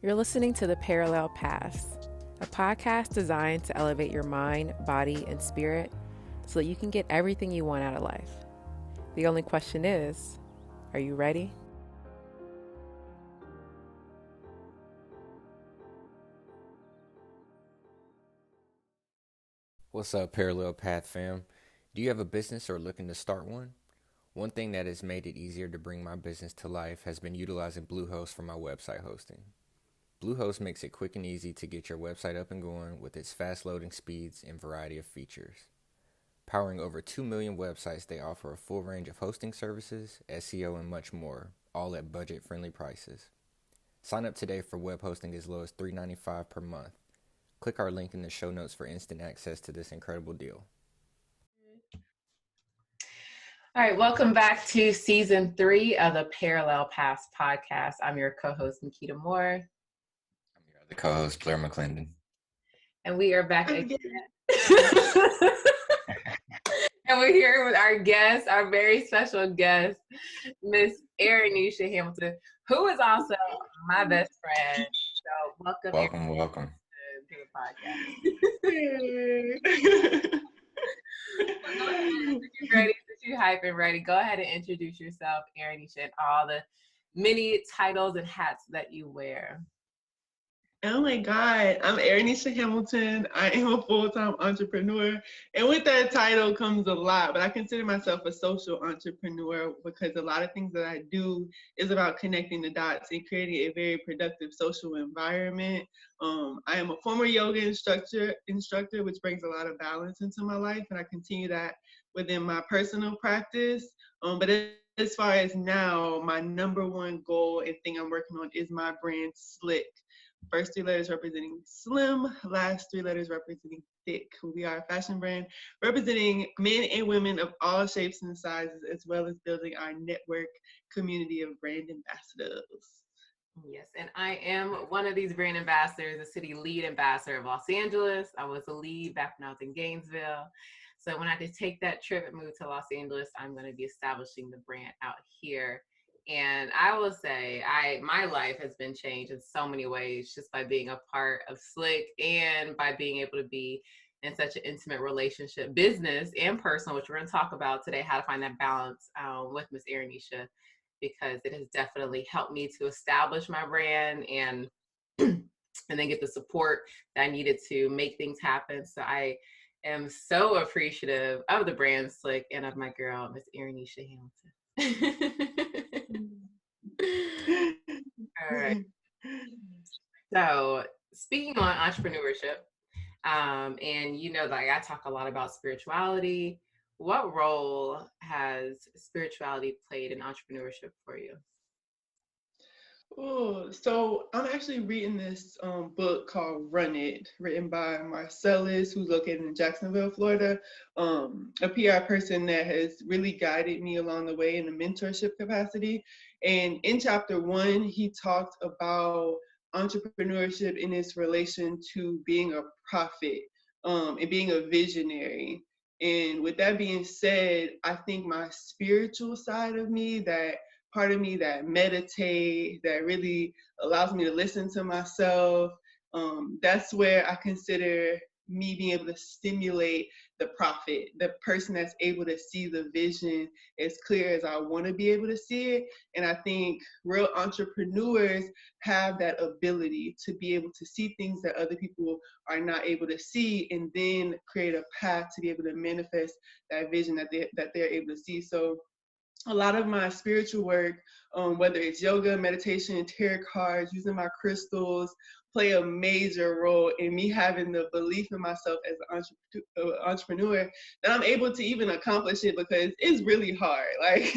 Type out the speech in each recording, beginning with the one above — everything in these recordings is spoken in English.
You're listening to The Parallel Paths, a podcast designed to elevate your mind, body, and spirit so that you can get everything you want out of life. The only question is, are you ready? What's up, Parallel Path fam? Do you have a business or looking to start one? One thing that has made it easier to bring my business to life has been utilizing Bluehost for my website hosting. Bluehost makes it quick and easy to get your website up and going with its fast loading speeds and variety of features. Powering over 2 million websites, they offer a full range of hosting services, SEO, and much more, all at budget-friendly prices. Sign up today for web hosting as low as $3.95 per month. Click our link in the show notes for instant access to this incredible deal. All right, welcome back to season 3 of the Parallel Paths podcast. I'm your co-host, Nikita Moore. I'm your other co-host, Blair McClendon. And we are back again. And we're here with our guest, our very special guest, Miss Erinisha Hamilton, who is also my best friend. So welcome to the podcast. Go ahead, since you're ready, since you're hype and ready, go ahead and introduce yourself, Erinisha, and all the many titles and hats that you wear. Oh my God, I'm Erinisha Hamilton. I am a full-time entrepreneur. And with that title comes a lot, but I consider myself a social entrepreneur because a lot of things that I do is about connecting the dots and creating a very productive social environment. I am a former yoga instructor, which brings a lot of balance into my life, and I continue that within my personal practice. But as far as now, my number one goal and thing I'm working on is my brand Slick. First 3 letters representing slim, last 3 letters representing thick. We are a fashion brand representing men and women of all shapes and sizes, as well as building our network community of brand ambassadors. Yes, and I am one of these brand ambassadors, the city lead ambassador of Los Angeles. I was a lead back when I was in Gainesville. So when I did take that trip and move to Los Angeles, I'm going to be establishing the brand out here. And I will say, my life has been changed in so many ways just by being a part of Slick and by being able to be in such an intimate relationship, business and personal, which we're going to talk about today, how to find that balance with Miss Erinisha, because it has definitely helped me to establish my brand and then get the support that I needed to make things happen. So I am so appreciative of the brand Slick and of my girl, Miss Erinisha Hamilton. All right. So speaking on entrepreneurship, and you know, like I talk a lot about spirituality. What role has spirituality played in entrepreneurship for you? Oh, so I'm actually reading this book called Run It, written by Marcellus, who's located in Jacksonville, Florida, a PR person that has really guided me along the way in a mentorship capacity. And in chapter 1, he talked about entrepreneurship in its relation to being a prophet and being a visionary. And with that being said, I think my spiritual side of me, that part of me that meditate, that really allows me to listen to myself. That's where I consider me being able to stimulate the prophet, the person that's able to see the vision as clear as I want to be able to see it. And I think real entrepreneurs have that ability to be able to see things that other people are not able to see, and then create a path to be able to manifest that vision that they're able to see. So a lot of my spiritual work, whether it's yoga, meditation, tarot cards, using my crystals, play a major role in me having the belief in myself as an entrepreneur that I'm able to even accomplish it, because it's really hard. Like,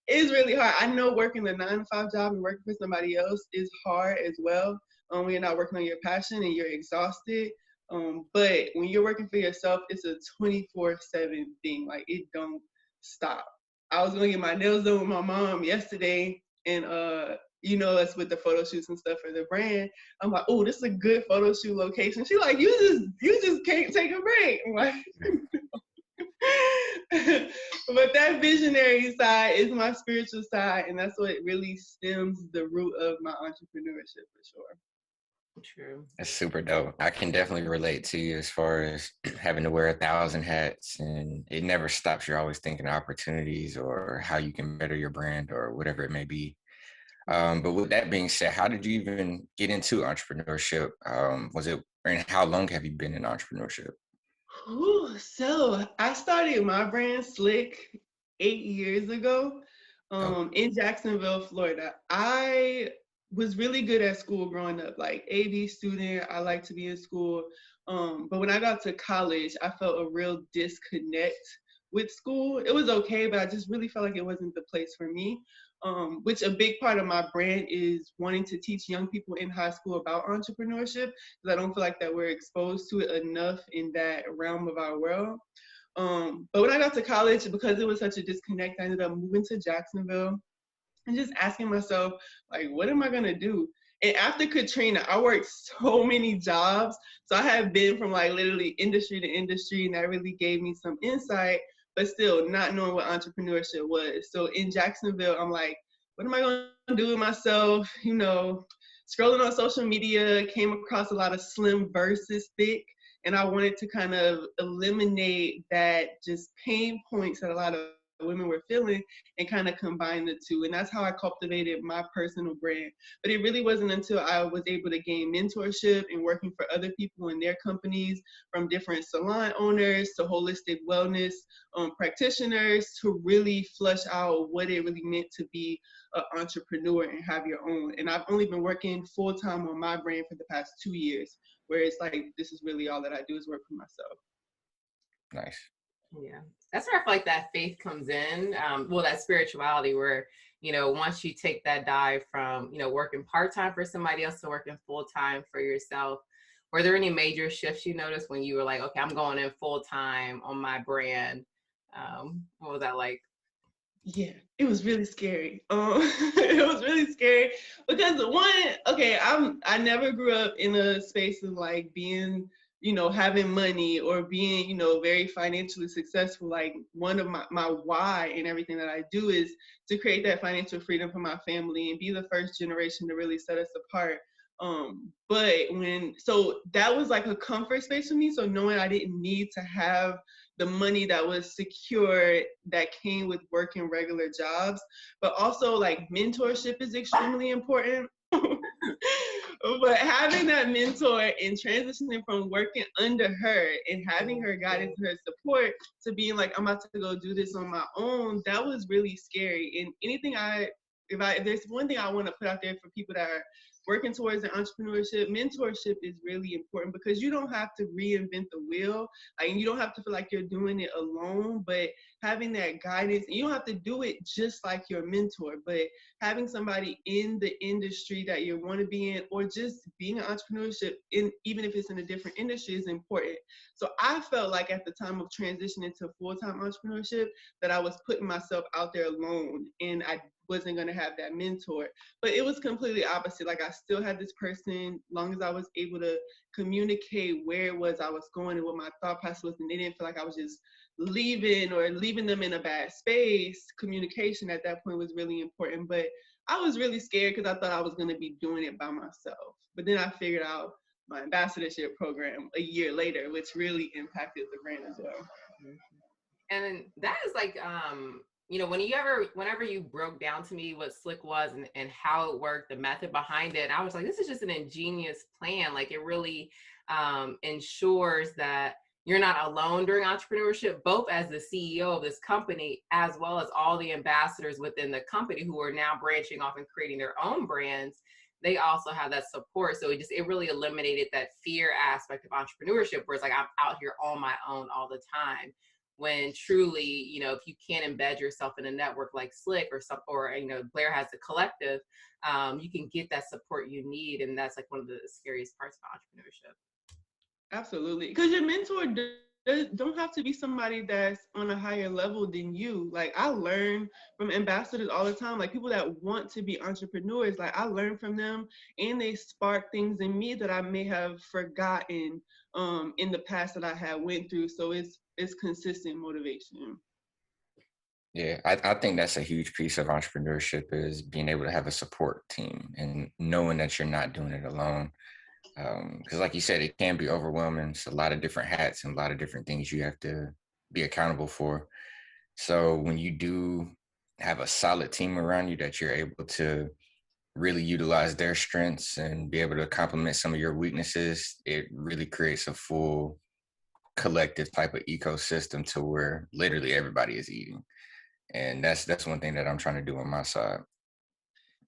it's really hard. I know working a 9-to-5 job and working for somebody else is hard as well. When you're not working on your passion and you're exhausted. But when you're working for yourself, it's a 24/7 thing. Like, it don't stop. I was gonna get my nails done with my mom yesterday, and that's with the photo shoots and stuff for the brand. I'm like, oh, this is a good photo shoot location. She's like, you just can't take a break. I'm like, but that visionary side is my spiritual side, and that's what really stems the root of my entrepreneurship for sure. True. That's super dope. I can definitely relate to you as far as having to wear 1,000 hats, and it never stops. You're always thinking of opportunities or how you can better your brand or whatever it may be. But with that being said, how did you even get into entrepreneurship? And how long have you been in entrepreneurship? Ooh, so I started my brand Slick 8 years ago Oh, in Jacksonville, Florida. I was really good at school growing up, like AV student. I like to be in school. But when I got to college, I felt a real disconnect with school. It was okay, but I just really felt like it wasn't the place for me. Which a big part of my brand is wanting to teach young people in high school about entrepreneurship, because I don't feel like that we're exposed to it enough in that realm of our world. But when I got to college, because it was such a disconnect, I ended up moving to Jacksonville and just asking myself, like, what am I gonna do? And after Katrina, I worked so many jobs. So I have been from like literally industry to industry, and that really gave me some insight, but still not knowing what entrepreneurship was. So in Jacksonville, I'm like, what am I gonna do with myself? You know, scrolling on social media, came across a lot of slim versus thick. And I wanted to kind of eliminate that just pain points that a lot of women were feeling and kind of combine the two. And that's how I cultivated my personal brand. But it really wasn't until I was able to gain mentorship and working for other people in their companies, from different salon owners to holistic wellness practitioners, to really flush out what it really meant to be an entrepreneur and have your own. And I've only been working full time on my brand for the past 2 years, where it's like, this is really all that I do is work for myself. nice. Yeah, that's where I feel like that faith comes in. Well, that spirituality where, once you take that dive from, working part-time for somebody else to working full-time for yourself, were there any major shifts you noticed when you were like, okay, I'm going in full-time on my brand? What was that like? Yeah, it was really scary. It was really scary because I never grew up in a space of like being, having money or being, very financially successful. Like one of my why and everything that I do is to create that financial freedom for my family and be the first generation to really set us apart. So that was like a comfort space for me. So knowing I didn't need to have the money that was secure that came with working regular jobs, but also like mentorship is extremely important. But having that mentor and transitioning from working under her and having her guidance, her support, to being like, I'm about to go do this on my own, that was really scary. And if there's one thing I want to put out there for people that are working towards an entrepreneurship, mentorship is really important, because you don't have to reinvent the wheel. Like, you don't have to feel like you're doing it alone, but having that guidance, and you don't have to do it just like your mentor, but having somebody in the industry that you want to be in, or just being an entrepreneurship in, even if it's in a different industry, is important. So I felt like at the time of transitioning to full-time entrepreneurship that I was putting myself out there alone, and I wasn't going to have that mentor. But it was completely opposite. Like, I still had this person, long as I was able to communicate where it was I was going and what my thought process was, and they didn't feel like I was just leaving them in a bad space. Communication at that point was really important. But I was really scared because I thought I was going to be doing it by myself. But then I figured out my ambassadorship program a year later, which really impacted the brand as well. And that is like, whenever you broke down to me what Slick was and how it worked, the method behind it, I was like, this is just an ingenious plan. Like, it really ensures that you're not alone during entrepreneurship, both as the CEO of this company, as well as all the ambassadors within the company who are now branching off and creating their own brands. They also have that support. So it really eliminated that fear aspect of entrepreneurship, where it's like, I'm out here on my own all the time. When truly, if you can't embed yourself in a network like Slick or Blair has a collective, you can get that support you need. And that's like one of the scariest parts of entrepreneurship. Absolutely. Because your mentor don't have to be somebody that's on a higher level than you. Like, I learn from ambassadors all the time, like people that want to be entrepreneurs. Like, I learn from them, and they spark things in me that I may have forgotten in the past that I had went through. So it's consistent motivation. Yeah, I think that's a huge piece of entrepreneurship, is being able to have a support team and knowing that you're not doing it alone. Because like you said, it can be overwhelming. It's a lot of different hats and a lot of different things you have to be accountable for. So when you do have a solid team around you that you're able to really utilize their strengths and be able to complement some of your weaknesses, it really creates a full collective type of ecosystem to where literally everybody is eating. And that's one thing that I'm trying to do on my side.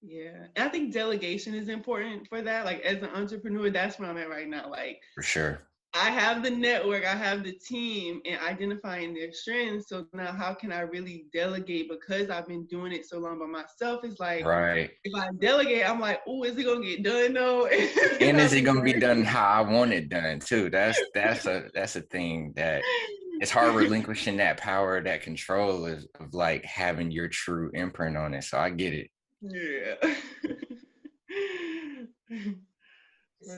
Yeah. And I think delegation is important for that. Like as an entrepreneur, that's where I'm at right now. Like For sure. I have the network, I have the team, and identifying their strengths. So now how can I really delegate, because I've been doing it so long by myself? It's like, Right. if I delegate, I'm like, oh, is it gonna get done though? And is it gonna be done how I want it done too? That's a thing that it's hard relinquishing that power, that control of like having your true imprint on it. So I get it. Yeah.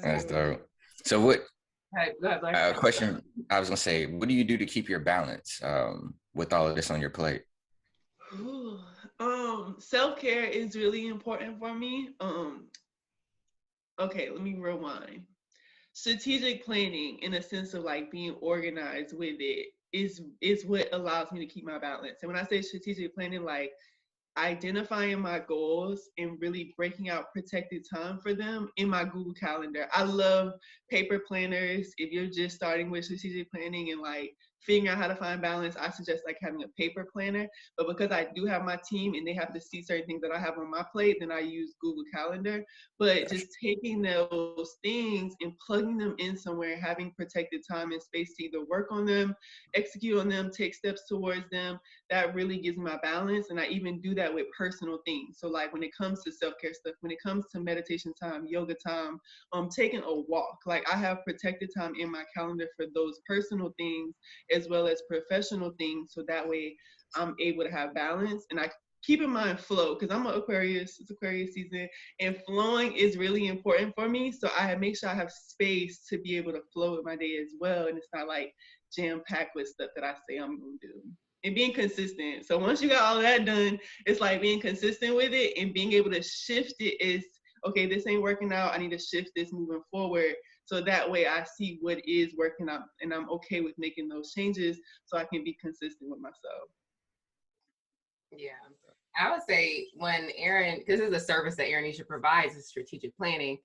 That's dope. So what Right, go ahead, Blair. question I was gonna say, what do you do to keep your balance with all of this on your plate? Self-care is really important for me. Okay, let me rewind. Strategic planning, in a sense of like being organized with it, is what allows me to keep my balance. And when I say strategic planning, like identifying my goals and really breaking out protected time for them in my Google Calendar. I love paper planners. If you're just starting with strategic planning and like figuring out how to find balance, I suggest like having a paper planner. But because I do have my team and they have to see certain things that I have on my plate, then I use Google Calendar. But just taking those things and plugging them in somewhere, having protected time and space to either work on them, execute on them, take steps towards them, that really gives me my balance. And I even do that with personal things. So like when it comes to self-care stuff, when it comes to meditation time, yoga time, taking a walk, like I have protected time in my calendar for those personal things as well as professional things. So that way I'm able to have balance. And I keep in mind flow, because I'm an Aquarius, it's Aquarius season, and flowing is really important for me. So I make sure I have space to be able to flow with my day as well. And it's not like jam-packed with stuff that I say I'm gonna do. And being consistent. So once you got all of that done, it's like being consistent with it and being able to shift it is, okay, this ain't working out, I need to shift this moving forward. So that way I see what is working out and I'm okay with making those changes so I can be consistent with myself. Yeah. I would say when Erin, because this is a service that Erinisha provides, is strategic planning.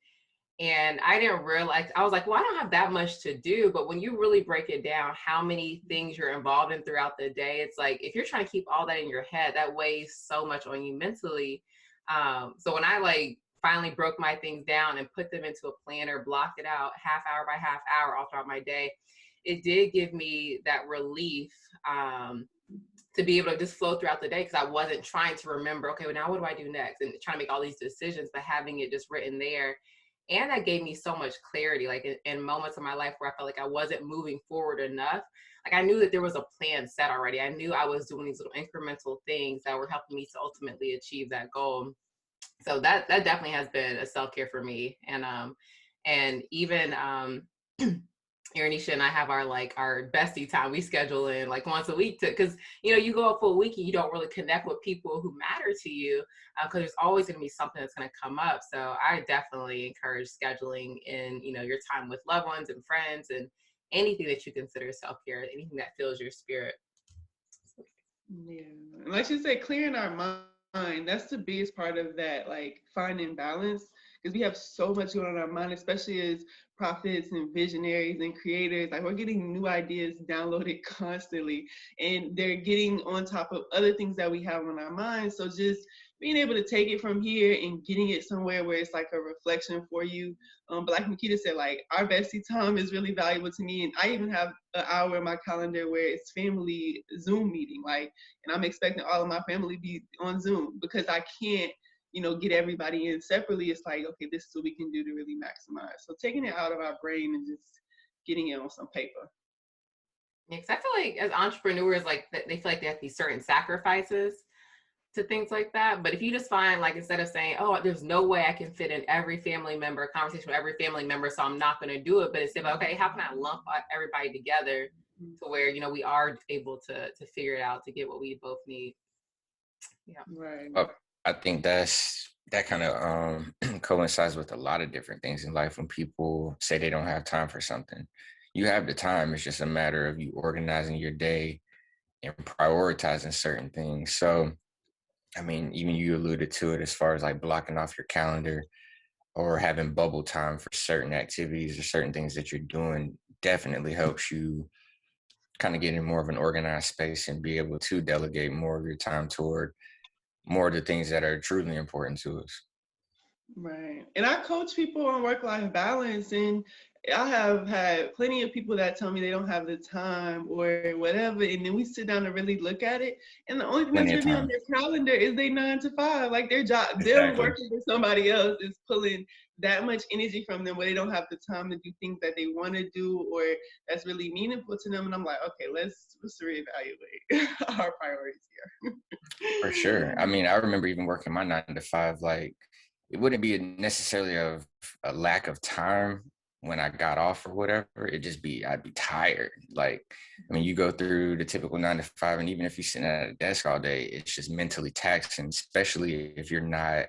And I didn't realize, I was like, well, I don't have that much to do. But when you really break it down, how many things you're involved in throughout the day, it's like, if you're trying to keep all that in your head, that weighs so much on you mentally. So when I like finally broke my things down and put them into a planner, blocked it out half hour by half hour all throughout my day, it did give me that relief to be able to just flow throughout the day, because I wasn't trying to remember, okay, well, now what do I do next? And trying to make all these decisions, but having it just written there. And that gave me so much clarity, like in moments of my life where I felt like I wasn't moving forward enough. Like I knew that there was a plan set already. I knew I was doing these little incremental things that were helping me to ultimately achieve that goal. So that definitely has been a self-care for me. And even Erinisha and I have our bestie time. We schedule in like once a week because you go up for a week and you don't really connect with people who matter to you, because there's always going to be something that's going to come up. So I definitely encourage scheduling in your time with loved ones and friends and anything that you consider self-care, anything that fills your spirit. Yeah, and like you said, clearing our mind, that's the biggest part of that, like finding balance, because we have so much going on in our mind, especially as prophets and visionaries and creators. Like we're getting new ideas downloaded constantly, and they're getting on top of other things that we have on our minds. So just being able to take it from here and getting it somewhere where it's like a reflection for you. But like Nikita said, like our bestie time is really valuable to me. And I even have an hour in my calendar where it's family Zoom meeting. Like, and I'm expecting all of my family to be on Zoom because I can't, get everybody in separately. It's like, okay, this is what we can do to really maximize. So taking it out of our brain and just getting it on some paper. Yeah, 'cause I feel like as entrepreneurs, like they feel like they have these certain sacrifices to things like that. But if you just find, like, instead of saying, oh, there's no way I can fit in every family member, conversation with every family member, so I'm not going to do it. But instead of, okay, how can I lump everybody together to where, we are able to figure it out to get what we both need. Yeah. Right. I think that kind of coincides with a lot of different things in life. When people say they don't have time for something, you have the time. It's just a matter of you organizing your day and prioritizing certain things. So, I mean, even you alluded to it as far as like blocking off your calendar or having bubble time for certain activities or certain things that you're doing definitely helps you kind of get in more of an organized space and be able to delegate more of your time toward more of the things that are truly important to us. Right. And I coach people on work-life balance, and I have had plenty of people that tell me they don't have the time or whatever. And then we sit down and really look at it. And the only thing that's Plenty of really on time. their calendar is they 9 to 5. Like their job, them Exactly. working for somebody else is pulling that much energy from them where they don't have the time to do things that they want to do or that's really meaningful to them. And I'm like, okay, let's reevaluate our priorities For here. sure. I mean, I remember even working my 9 to 5, like it wouldn't be necessarily of a lack of time when I got off or whatever. It'd just be, I'd be tired. Like, I mean, you go through the typical 9 to 5, and even if you're sitting at a desk all day, it's just mentally taxing, especially if you're not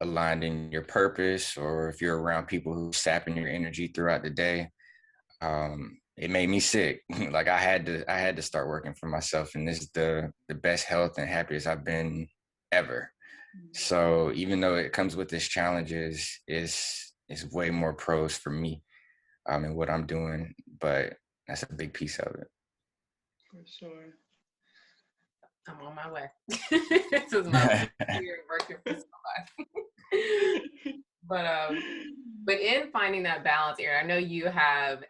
aligned in your purpose or if you're around people who sapping your energy throughout the day. It made me sick. Like I had to start working for myself, and this is the best health and happiest I've been ever. So even though it comes with its challenges, it's way more pros for me in what I'm doing, but that's a big piece of it. For sure. I'm on my way. This is my first year working for somebody. But in finding that balance, Erin, I know you have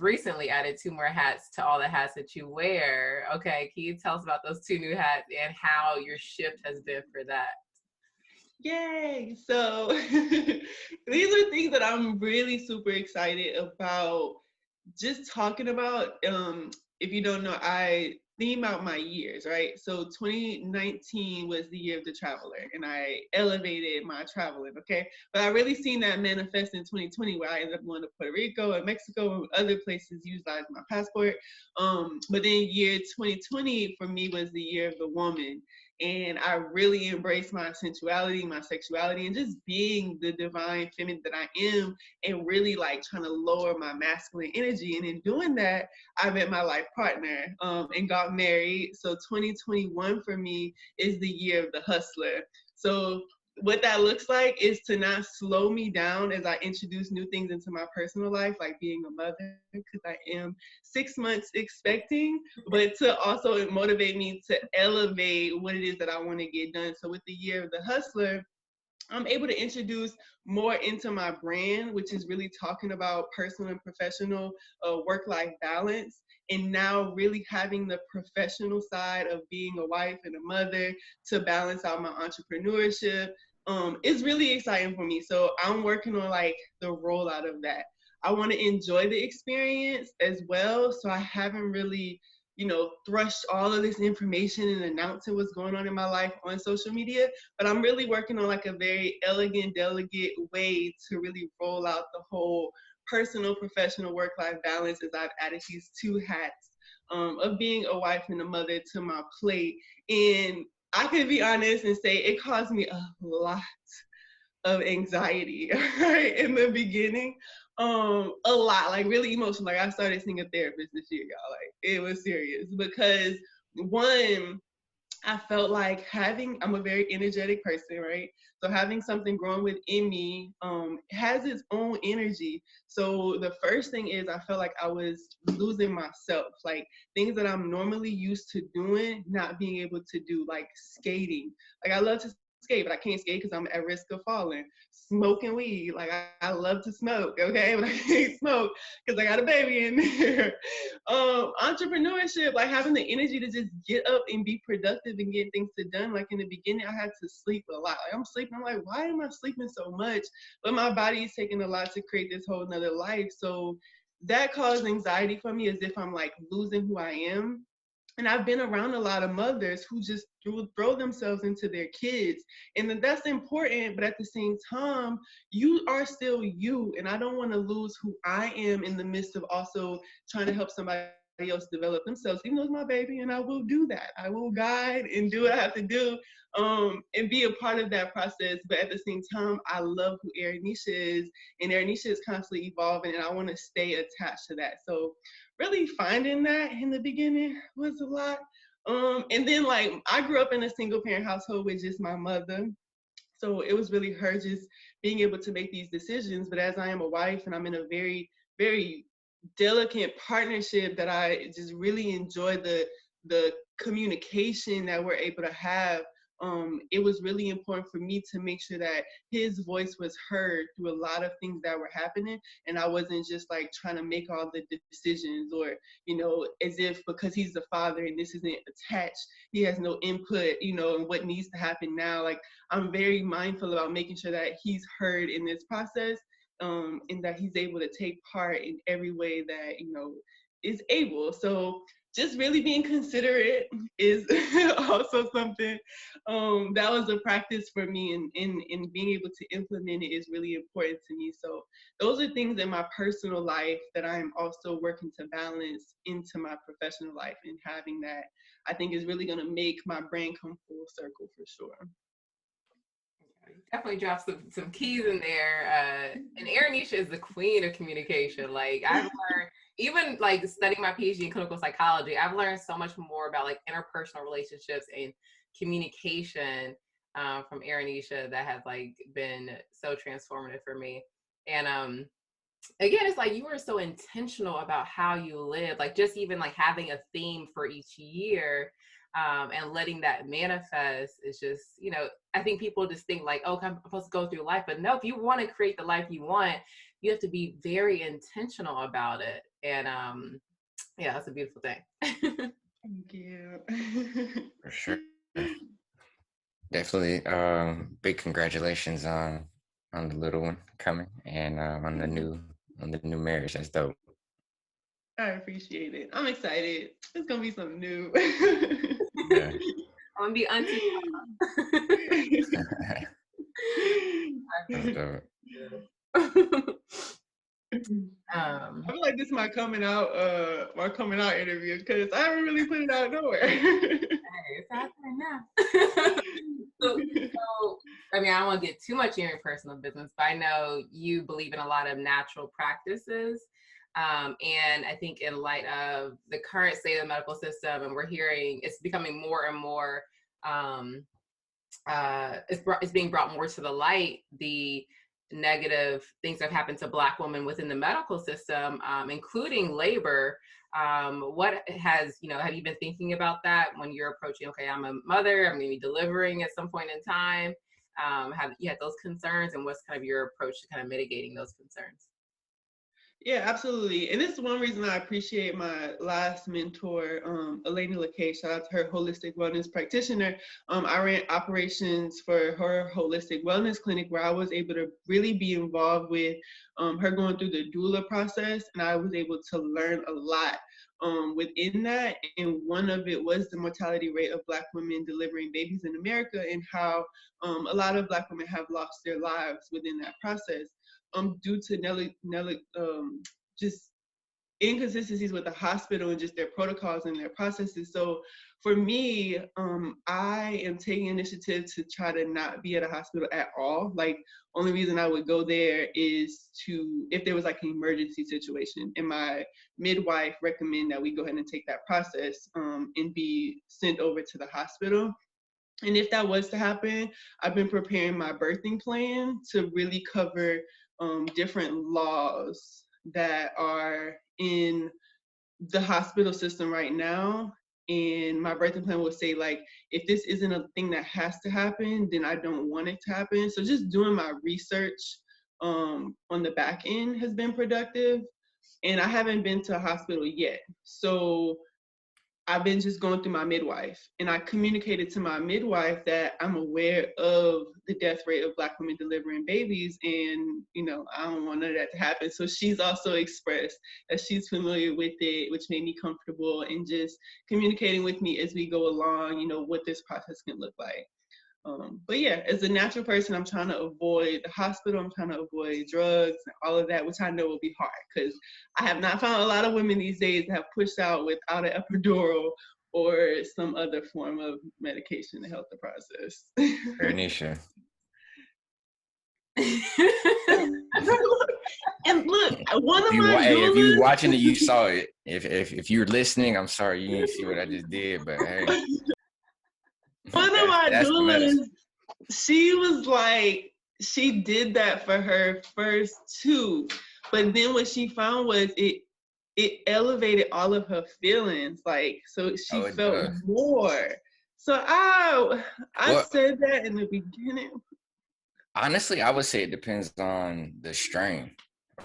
recently added 2 more hats to all the hats that you wear. Okay, can you tell us about those 2 new hats and how your shift has been for that? Yay! So these are things that I'm really super excited about just talking about. If you don't know, I theme out my years, right? So 2019 was the year of the traveler, and I elevated my traveling, okay? But I really seen that manifest in 2020, where I ended up going to Puerto Rico and Mexico and other places, utilizing my passport. But then year 2020 for me was the year of the woman. And I really embraced my sensuality, my sexuality, and just being the divine feminine that I am, and really like trying to lower my masculine energy. And in doing that, I met my life partner and got married. So 2021 for me is the year of the hustler. So what that looks like is to not slow me down as I introduce new things into my personal life, like being a mother, because I am 6 months expecting, but to also motivate me to elevate what it is that I want to get done. So with the year of the hustler, I'm able to introduce more into my brand, which is really talking about personal and professional work-life balance. And now really having the professional side of being a wife and a mother to balance out my entrepreneurship is really exciting for me. So I'm working on like the rollout of that. I want to enjoy the experience as well. So I haven't really thrust all of this information and announcing what's going on in my life on social media, but I'm really working on like a very elegant, delicate way to really roll out the whole personal, professional, work-life balance as I've added these 2 hats of being a wife and a mother to my plate. And I can be honest and say it caused me a lot of anxiety right in the beginning. A lot, like really emotional. Like I started seeing a therapist this year, y'all. Like it was serious because one, I felt like I'm a very energetic person, right? So having something growing within me has its own energy. So the first thing is I felt like I was losing myself, like things that I'm normally used to doing, not being able to do, like skating. Like I love to skate, but I can't skate because I'm at risk of falling. Smoking weed, like I love to smoke, okay, but I can't smoke because I got a baby in there. Entrepreneurship, like having the energy to just get up and be productive and get things done. Like in the beginning, I had to sleep a lot. Like I'm sleeping, I'm like, why am I sleeping so much? But my body is taking a lot to create this whole nother life. So that caused anxiety for me, as if I'm like losing who I am. And I've been around a lot of mothers who just throw themselves into their kids. And then that's important, but at the same time, you are still you. And I don't want to lose who I am in the midst of also trying to help somebody else develop themselves, even though it's my baby, and I will do that. I will guide and do what I have to do, and be a part of that process. But at the same time, I love who Erinisha is, and Erinisha is constantly evolving, and I want to stay attached to that. So really finding that in the beginning was a lot. And then like I grew up in a single parent household with just my mother. So it was really her just being able to make these decisions. But as I am a wife and I'm in a very, very delicate partnership, that I just really enjoy the communication that we're able to have. It was really important for me to make sure that his voice was heard through a lot of things that were happening, and I wasn't just like trying to make all the decisions, or as if because he's the father and this isn't attached, he has no input, in what needs to happen now. Like, I'm very mindful about making sure that he's heard in this process, and that he's able to take part in every way that is able. So just really being considerate is also something that was a practice for me, and in being able to implement it is really important to me. So those are things in my personal life that I'm also working to balance into my professional life, and having that, I think, is really going to make my brain come full circle for sure. Definitely dropped some keys in there. And Erinisha is the queen of communication. Like, I've learned, even like studying my PhD in clinical psychology, I've learned so much more about like interpersonal relationships and communication from Erinisha that has like been so transformative for me. And again, it's like you were so intentional about how you live, like just even like having a theme for each year. And letting that manifest is just, I think people just think like, oh, I'm supposed to go through life. But no, if you want to create the life you want, you have to be very intentional about it. And yeah, that's a beautiful thing. Thank you. For sure. Definitely big congratulations on the little one coming, and on the new marriage. That's dope. I appreciate it. I'm excited. It's gonna be something new. Yeah. I'm gonna be auntie. That's dope. I feel like this is my coming out interview, because I haven't really put it out nowhere. Hey, it's happening now. So, I mean, I don't want to get too much in your personal business, but I know you believe in a lot of natural practices. And I think in light of the current state of the medical system, and we're hearing it's becoming more and more, it's being brought more to the light, the negative things that have happened to Black women within the medical system, including labor. What has, have you been thinking about that when you're approaching, okay, I'm a mother, I'm going to be delivering at some point in time? Have you had those concerns, and what's kind of your approach to kind of mitigating those concerns? Yeah, absolutely. And this is one reason I appreciate my last mentor, Elena LeKay. Shout out to her, holistic wellness practitioner. I ran operations for her holistic wellness clinic, where I was able to really be involved with her going through the doula process. And I was able to learn a lot within that. And one of it was the mortality rate of Black women delivering babies in America, and how a lot of Black women have lost their lives within that process. Due to just inconsistencies with the hospital and just their protocols and their processes. So for me, I am taking initiative to try to not be at a hospital at all. Like, only reason I would go there is if there was like an emergency situation, and my midwife recommend that we go ahead and take that process and be sent over to the hospital. And if that was to happen, I've been preparing my birthing plan to really cover different laws that are in the hospital system right now. And my birthing plan will say, like, if this isn't a thing that has to happen, then I don't want it to happen. So just doing my research on the back end has been productive. And I haven't been to a hospital yet. So I've been just going through my midwife, and I communicated to my midwife that I'm aware of the death rate of Black women delivering babies, and I don't want none of that to happen. So she's also expressed that she's familiar with it, which made me comfortable, and just communicating with me as we go along, what this process can look like. But yeah, as a natural person, I'm trying to avoid the hospital. I'm trying to avoid drugs and all of that, which I know will be hard because I have not found a lot of women these days that have pushed out without an epidural or some other form of medication to help the process. Erinisha. And look, one of If my if you doulas. watching it, you saw it. If you're listening, I'm sorry you didn't see what I just did, but hey, One of my that's the doulas, medicine. she was like, she did that for her first two, but then what she found was it elevated all of her feelings, like so she Oh, it felt does. more. So I Well, said that in the beginning. honestly, I would say it depends on the strain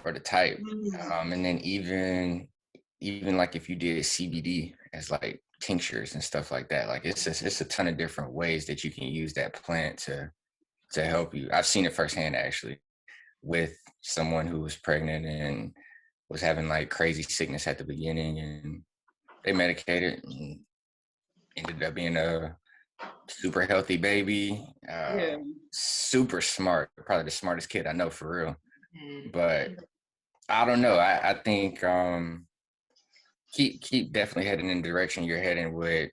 or the type, and then even like if you did CBD as like tinctures and stuff like that, like it's a ton of different ways that you can use that plant to help you. I've seen it firsthand actually with someone who was pregnant and was having like crazy sickness at the beginning, and they medicated and ended up being a super healthy baby, Yeah. super smart, probably the smartest kid I know for real. But I don't know. I think keep definitely heading in the direction you're heading with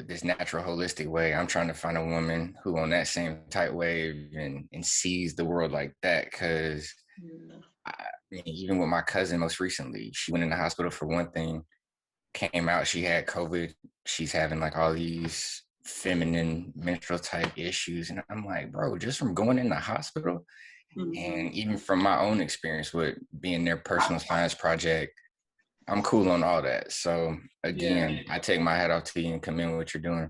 this natural holistic way. I'm trying to find a woman who on that same tight wave and sees the world like that. Cause I mean, even with my cousin most recently, she went in the hospital for one thing, came out, she had COVID. She's having like all these feminine menstrual type issues. And I'm like, bro, just from going in the hospital and even from my own experience with being their personal science project, I'm cool on all that. So again, I take my hat off to you and commend what you're doing.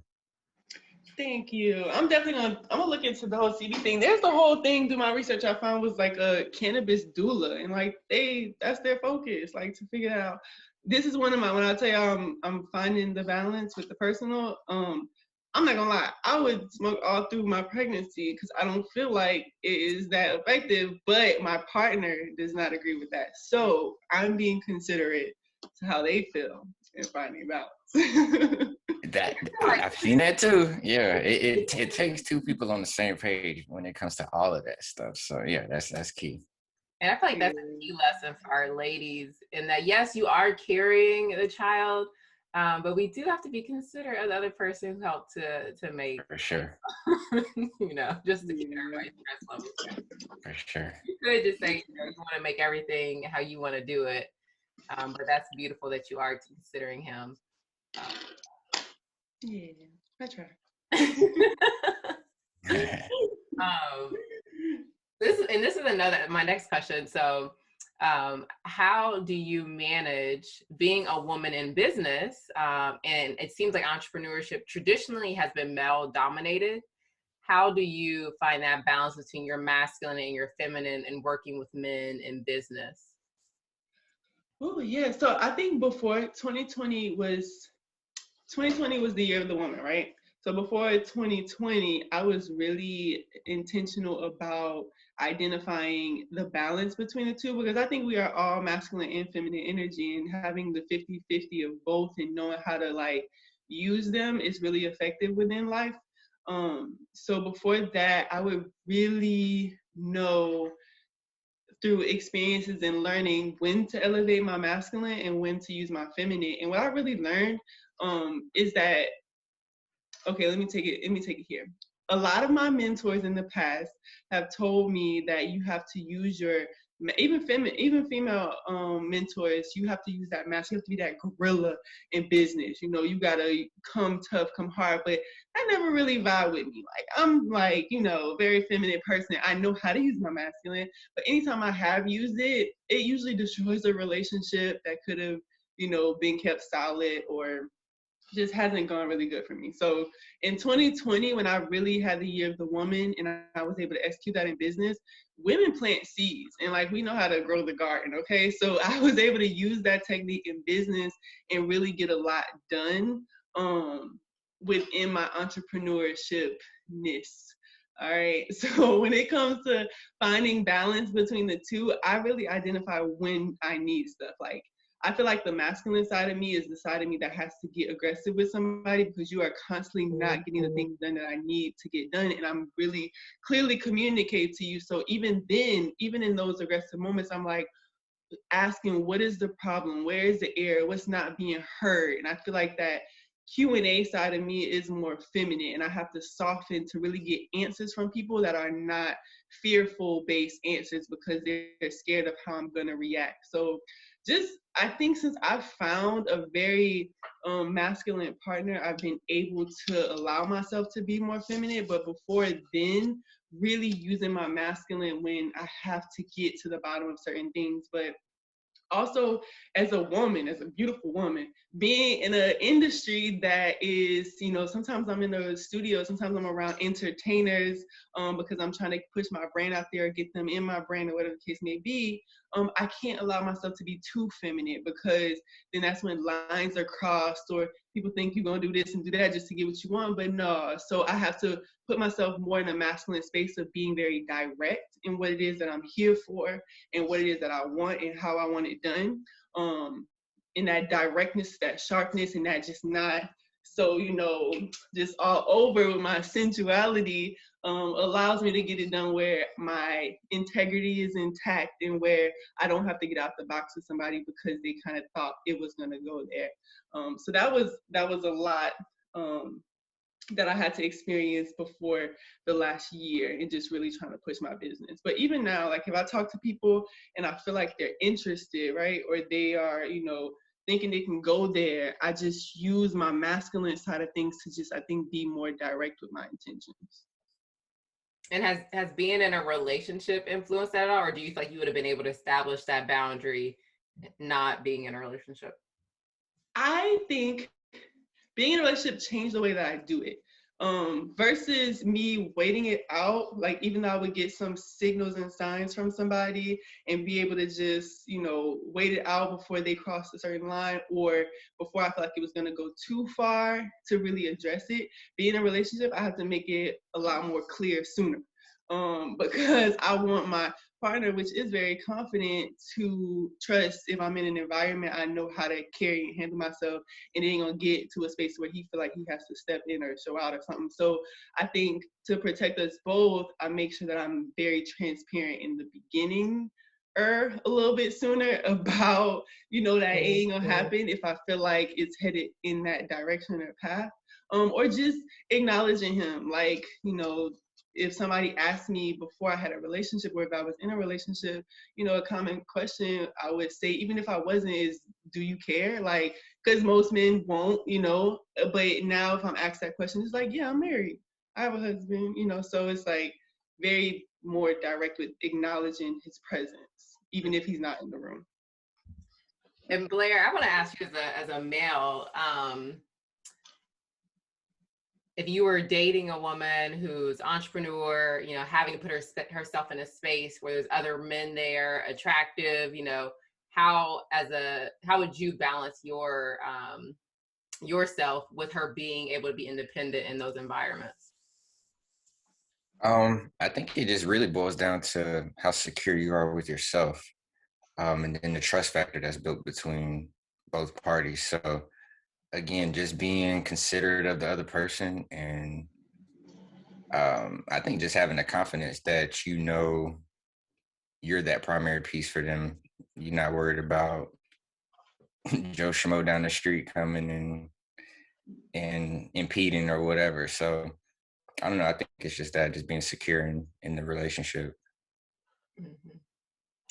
Thank you. I'm gonna look into the whole CB thing. There's the whole thing through my research I found was like a cannabis doula, and like that's their focus, like to figure out. This is one of my when I tell you I'm finding the balance with the personal. I'm not gonna lie, I would smoke all through my pregnancy because I don't feel like it is that effective, but my partner does not agree with that. So I'm being considerate to how they feel and finding balance. That I've seen that too. Yeah, it takes two people on the same page when it comes to all of that stuff. So yeah, that's key. And I feel like that's a key lesson for our ladies in that, yes, you are carrying the child, but we do have to be considerate of the other person who helped to make, For sure. just to keep everybody's stress levels down. For sure. You could just say, you want to make everything how you want to do it. But that's beautiful that you are considering him. Yeah, I try. This is my next question. So, how do you manage being a woman in business? And it seems like entrepreneurship traditionally has been male dominated. How do you find that balance between your masculine and your feminine and working with men in business? Oh yeah. So I think before 2020 was the year of the woman, right? So before 2020, I was really intentional about identifying the balance between the two because I think we are all masculine and feminine energy, and having the 50-50 of both and knowing how to like use them is really effective within life. So before that, I would really know through experiences and learning when to elevate my masculine and when to use my feminine. And what I really learned is that, okay, let me take it here. A lot of my mentors in the past have told me that you have to use your even female mentors, you have to use that mask. You have to be that gorilla in business. You gotta come tough, come hard. But that never really vibe with me. Like I'm like, very feminine person. I know how to use my masculine, but anytime I have used it, it usually destroys a relationship that could have, been kept solid or just hasn't gone really good for me. So in 2020, when I really had the year of the woman and I was able to execute that in business, women plant seeds and like we know how to grow the garden, okay? So I was able to use that technique in business and really get a lot done within my entrepreneurship-ness. All right. So when it comes to finding balance between the two, I really identify when I need stuff. Like I feel like the masculine side of me is the side of me that has to get aggressive with somebody because you are constantly not getting the things done that I need to get done. And I'm really clearly communicate to you. So even then, even in those aggressive moments, I'm like asking, what is the problem? Where is the error? What's not being heard? And I feel like that Q&A side of me is more feminine, and I have to soften to really get answers from people that are not fearful based answers because they're scared of how I'm going to react. So just, I think since I've found a very masculine partner, I've been able to allow myself to be more feminine. But before then, really using my masculine when I have to get to the bottom of certain things. But also as a woman, as a beautiful woman, being in an industry that is, you know, sometimes I'm in a studio, sometimes I'm around entertainers because I'm trying to push my brand out there, get them in my brand or whatever the case may be. I can't allow myself to be too feminine because then that's when lines are crossed or people think you're going to do this and do that just to get what you want. But no, so I have to put myself more in a masculine space of being very direct in what it is that I'm here for and what it is that I want and how I want it done. In that directness, that sharpness, and that just not so, you know, just all over with my sensuality allows me to get it done where my integrity is intact and where I don't have to get out the box with somebody because they kind of thought it was going to go there. So that was a lot that I had to experience before the last year and just really trying to push my business. But even now, like if I talk to people and I feel like they're interested, right, or they are, you know, thinking they can go there, I just use my masculine side of things to just, I think, be more direct with my intentions. And has being in a relationship influenced that at all, or do you feel like you would have been able to establish that boundary not being in a relationship? I think being in a relationship changed the way that I do it. Versus me waiting it out, like even though I would get some signals and signs from somebody and be able to just, you know, wait it out before they cross a certain line or before I felt like it was gonna go too far to really address it. Being in a relationship, I have to make it a lot more clear sooner. Because I want my partner, which is very confident, to trust if I'm in an environment I know how to carry and handle myself, and it ain't gonna get to a space where he feel like he has to step in or show out or something. So I think to protect us both, I make sure that I'm very transparent in the beginning a little bit sooner about, you know, that ain't gonna happen if I feel like it's headed in that direction or path. Or just acknowledging him, like, you know, if somebody asked me before I had a relationship or if I was in a relationship, you know, a common question I would say, even if I wasn't, is, do you care? Like, because most men won't, you know, but now if I'm asked that question, it's like, yeah, I'm married. I have a husband, you know, so it's like very more direct with acknowledging his presence, even if he's not in the room. And Blair, I want to ask you as a male, if you were dating a woman who's entrepreneur, you know, having to put herself in a space where there's other men there, attractive, you know, how would you balance yourself with her being able to be independent in those environments? I think it just really boils down to how secure you are with yourself, and then the trust factor that's built between both parties. So again, just being considerate of the other person, and I think just having the confidence that you know you're that primary piece for them. You're not worried about Joe Schmo down the street coming and impeding or whatever. So I don't know. I think it's just that, just being secure in the relationship. Mm-hmm.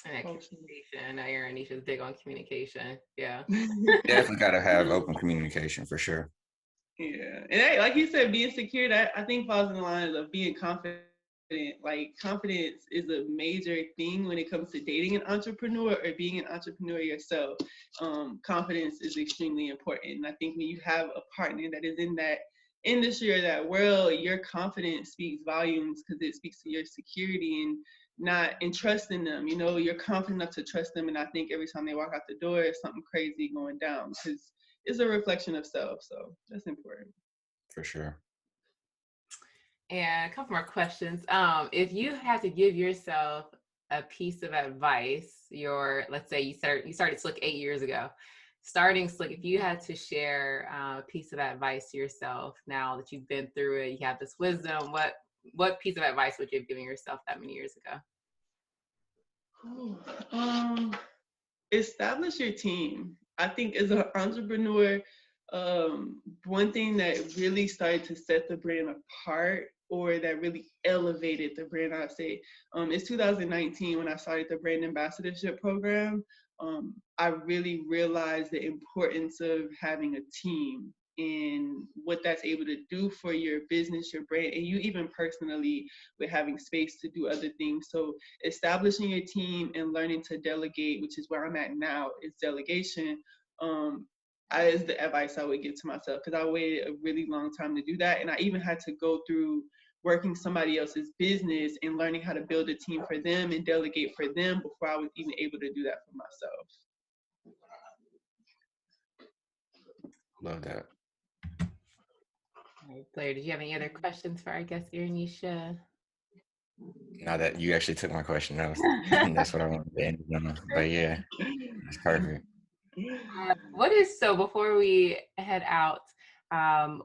And that communication. I know Erinisha's big on communication. Yeah. Definitely got to have open communication for sure. Yeah, and hey, like you said, being secure, that I think falls in the lines of being confident. Like confidence is a major thing when it comes to dating an entrepreneur or being an entrepreneur yourself. Confidence is extremely important, and I think when you have a partner that is in that industry or that world, your confidence speaks volumes because it speaks to your security and not and trust in them. You know, you're confident enough to trust them, and I think every time they walk out the door, it's something crazy going down because it's a reflection of self. So that's important. For sure. And a couple more questions. If you had to give yourself a piece of advice, let's say you started Slick 8 years ago, starting Slick, if you had to share a piece of advice to yourself now that you've been through it, you have this wisdom, what piece of advice would you have given yourself that many years ago? Establish your team. I think as an entrepreneur, one thing that really started to set the brand apart, or that really elevated the brand, I'd say, is 2019 when I started the brand ambassadorship program. I really realized the importance of having a team and what that's able to do for your business, your brand, and you even personally with having space to do other things. So establishing your team and learning to delegate, which is where I'm at now, is delegation. Is the advice I would give to myself, because I waited a really long time to do that. And I even had to go through working somebody else's business and learning how to build a team for them and delegate for them before I was even able to do that for myself. Love that. All right, Blair, did you have any other questions for our guest, Erinisha? Now that you actually took my question, that's what I wanted to end on. But yeah, that's perfect. Before we head out,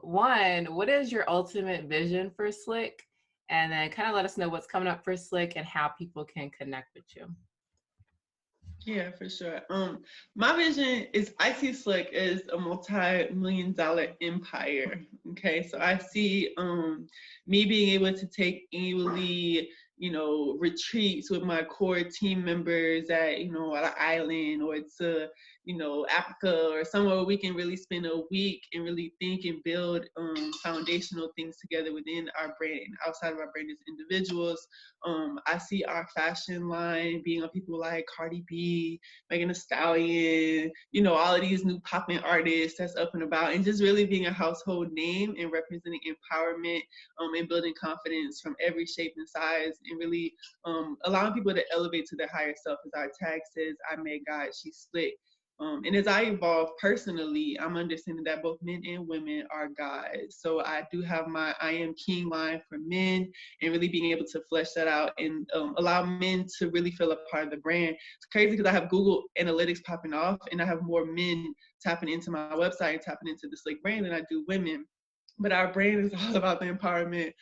what is your ultimate vision for Slick? And then kind of let us know what's coming up for Slick and how people can connect with you. Yeah, for sure. My vision is I see Slick as a multi-million-dollar empire. Okay, so I see me being able to take annually, retreats with my core team members at, at an island, or to, Africa, or somewhere where we can really spend a week and really think and build foundational things together within our brand, outside of our brand as individuals. I see our fashion line being on people like Cardi B, Megan Thee Stallion, all of these new popping artists that's up and about, and just really being a household name and representing empowerment and building confidence from every shape and size, and really allowing people to elevate to their higher self. As our tag says, I made God, she's slick. And as I evolve personally, I'm understanding that both men and women are gods. So I do have my I am king line for men, and really being able to flesh that out and allow men to really feel a part of the brand. It's crazy because I have Google Analytics popping off, and I have more men tapping into my website and tapping into the Slick brand than I do women. But our brand is all about the empowerment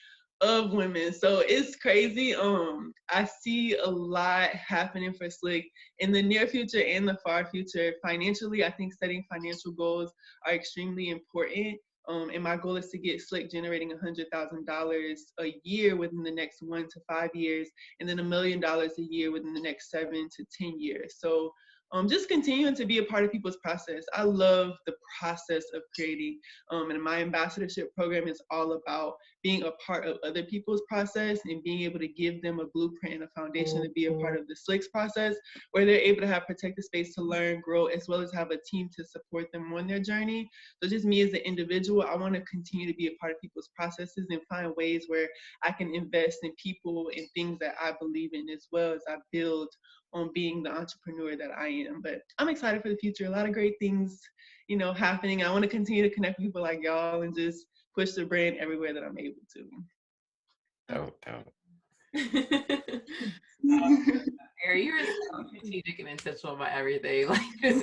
of women. So it's crazy. I see a lot happening for Slick in the near future and the far future. Financially, I think setting financial goals are extremely important. And my goal is to get Slick generating $100,000 a year within the next 1 to 5 years, and then $1 million a year within the next 7 to 10 years. So just continuing to be a part of people's process. I love the process of creating. And my ambassadorship program is all about being a part of other people's process and being able to give them a blueprint and a foundation to be a part of the Slick's process, where they're able to have protected space to learn, grow, as well as have a team to support them on their journey. So just me as an individual, I want to continue to be a part of people's processes and find ways where I can invest in people and things that I believe in, as well as I build on being the entrepreneur that I am. But I'm excited for the future. A lot of great things, happening. I want to continue to connect with people like y'all and just push the brand everywhere that I'm able to. Harry, you're so strategic and intentional about everything. Like,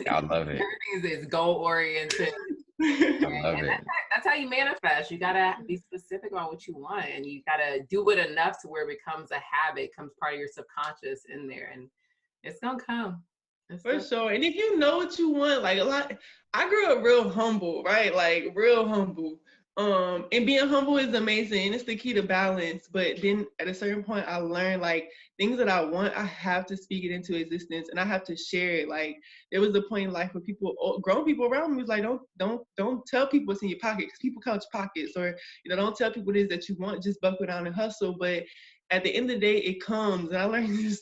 I love it. Everything is goal oriented. I love it. That's how you manifest. You gotta be specific about what you want, and you gotta do it enough to where it becomes a habit, becomes part of your subconscious in there, and it's gonna come. For sure. And if you know what you want, like I grew up real humble, right? Like real humble. And being humble is amazing, and it's the key to balance. But then at a certain point, I learned like things that I want, I have to speak it into existence, and I have to share it. Like there was a point in life where grown people around me was like, don't tell people what's in your pocket, because people count your pockets, or don't tell people what it is that you want. Just buckle down and hustle. But at the end of the day, it comes. And I learned this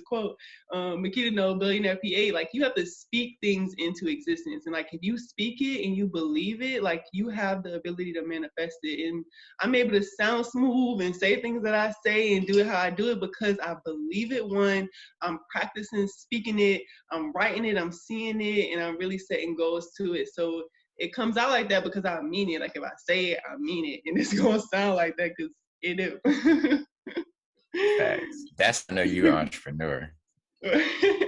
quote, Makita No, billionaire PA, like you have to speak things into existence. And like, if you speak it and you believe it, like you have the ability to manifest it. And I'm able to sound smooth and say things that I say and do it how I do it because I believe it. One, I'm practicing speaking it, I'm writing it, I'm seeing it, and I'm really setting goals to it. So it comes out like that because I mean it. Like if I say it, I mean it. And it's going to sound like that because it is. Facts. That's how I know you're an entrepreneur.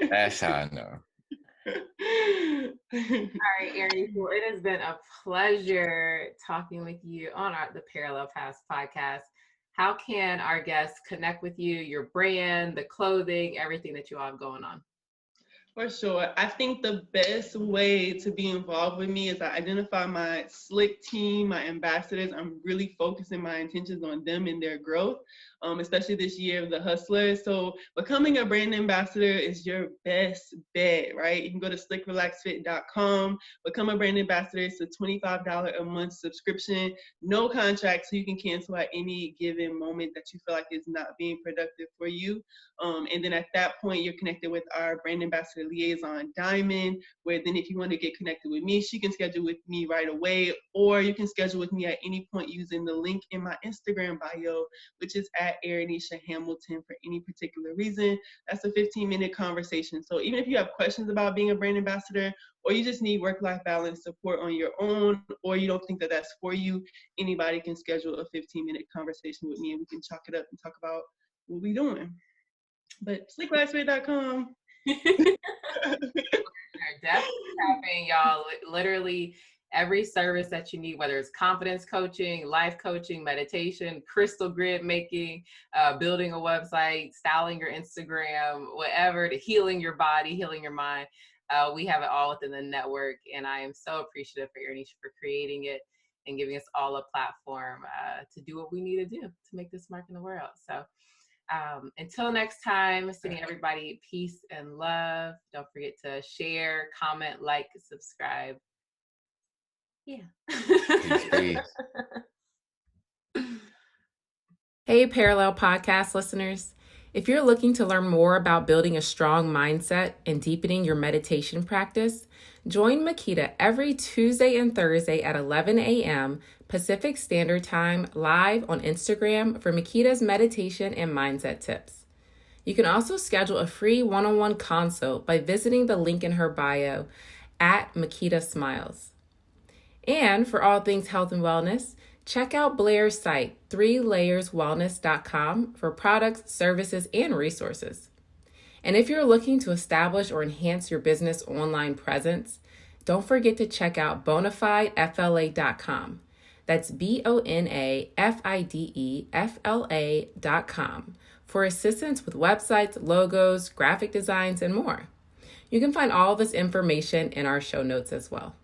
That's how I know. All right, Erinisha, well, it has been a pleasure talking with you on the Parallel Paths podcast. How can our guests connect with you, your brand, the clothing, everything that you all have going on? For sure. I think the best way to be involved with me is I identify my slick team, my ambassadors. I'm really focusing my intentions on them and their growth, especially this year of the hustlers. So becoming a brand ambassador is your best bet, right? You can go to slickrelaxfit.com, become a brand ambassador. It's a $25 a month subscription, no contract, so you can cancel at any given moment that you feel like is not being productive for you. And then at that point, you're connected with our brand ambassador liaison, Diamond, where then if you want to get connected with me, she can schedule with me right away, or you can schedule with me at any point using the link in my Instagram bio, which is at Erinisha Hamilton for any particular reason. That's a 15-minute conversation. So even if you have questions about being a brand ambassador, or you just need work-life balance support on your own, or you don't think that that's for you, anybody can schedule a 15-minute conversation with me and we can chalk it up and talk about what we're doing. But slickrelaxfit.com. Definitely tapping, y'all. Literally every service that you need, whether it's confidence coaching, life coaching, meditation, crystal grid making, building a website, styling your Instagram, whatever, to healing your body, healing your mind. We have it all within the network. And I am so appreciative for Erinisha for creating it and giving us all a platform to do what we need to do to make this mark in the world. So until next time, sending everybody peace and love. Don't forget to share, comment, like, subscribe. Yeah. Peace. Hey, Parallel Podcast listeners. If you're looking to learn more about building a strong mindset and deepening your meditation practice, join Makita every Tuesday and Thursday at 11 a.m. Pacific Standard Time live on Instagram for Makita's meditation and mindset tips. You can also schedule a free one-on-one consult by visiting the link in her bio at Makita Smiles. And for all things health and wellness, check out Blair's site, 3layerswellness.com, for products, services, and resources. And if you're looking to establish or enhance your business online presence, don't forget to check out bonafidefla.com. That's bonafidefla.com for assistance with websites, logos, graphic designs, and more. You can find all this information in our show notes as well.